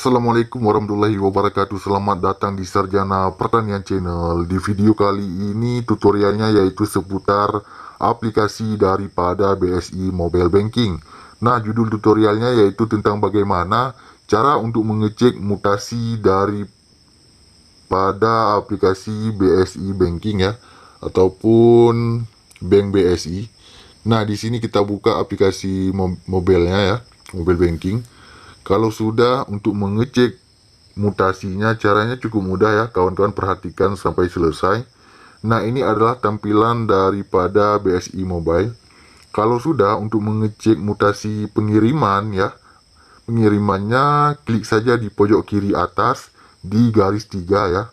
Assalamualaikum warahmatullahi wabarakatuh. Selamat datang di Sarjana Pertanian Channel. Di video kali ini tutorialnya yaitu seputar aplikasi daripada BSI Mobile Banking. Nah, judul tutorialnya yaitu tentang bagaimana cara untuk mengecek mutasi daripada aplikasi BSI Banking ya, ataupun Bank BSI. Nah, di sini kita buka aplikasi mobilenya ya, mobile banking. Kalau sudah, untuk mengecek mutasinya caranya cukup mudah ya kawan-kawan, perhatikan sampai selesai. Nah, ini adalah tampilan daripada BSI Mobile. Kalau sudah, untuk mengecek mutasi pengiriman ya, pengirimannya klik saja di pojok kiri atas di garis 3 ya,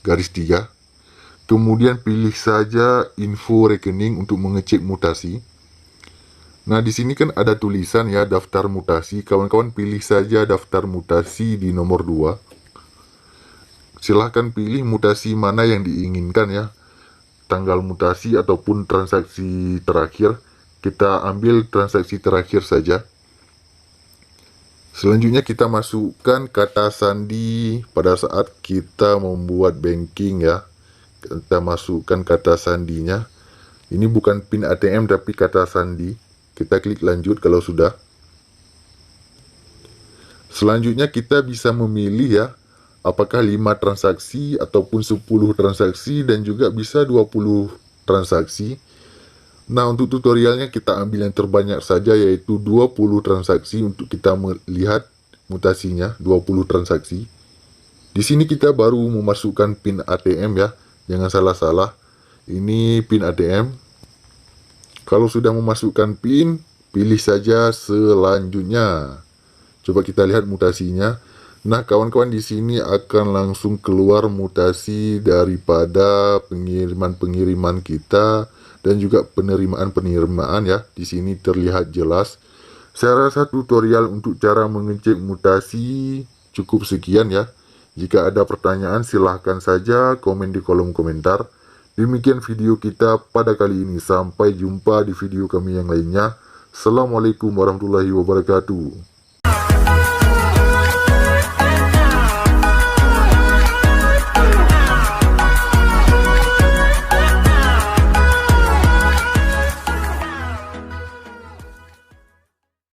garis 3. Kemudian pilih saja info rekening untuk mengecek mutasi. Nah, di sini kan ada tulisan ya, daftar mutasi. Kawan-kawan pilih saja daftar mutasi di nomor 2. Silahkan pilih mutasi mana yang diinginkan ya, tanggal mutasi ataupun transaksi terakhir. Kita ambil transaksi terakhir saja. Selanjutnya kita masukkan kata sandi pada saat kita membuat banking ya. Kita masukkan kata sandinya. Ini bukan PIN ATM tapi kata sandi. Kita klik lanjut kalau sudah. Selanjutnya kita bisa memilih ya, apakah 5 transaksi ataupun 10 transaksi dan juga bisa 20 transaksi. Nah, untuk tutorialnya kita ambil yang terbanyak saja yaitu 20 transaksi untuk kita melihat mutasinya, 20 transaksi. Di sini kita baru memasukkan PIN ATM ya, jangan salah-salah. Ini PIN ATM. Kalau sudah memasukkan PIN, pilih saja selanjutnya. Coba kita lihat mutasinya. Nah, kawan-kawan, di sini akan langsung keluar mutasi daripada pengiriman-pengiriman kita dan juga penerimaan-penerimaan ya. Di sini terlihat jelas. Saya rasa tutorial untuk cara mengecek mutasi cukup sekian ya. Jika ada pertanyaan silahkan saja komen di kolom komentar. Demikian video kita pada kali ini. Sampai jumpa di video kami yang lainnya. Assalamualaikum warahmatullahi wabarakatuh.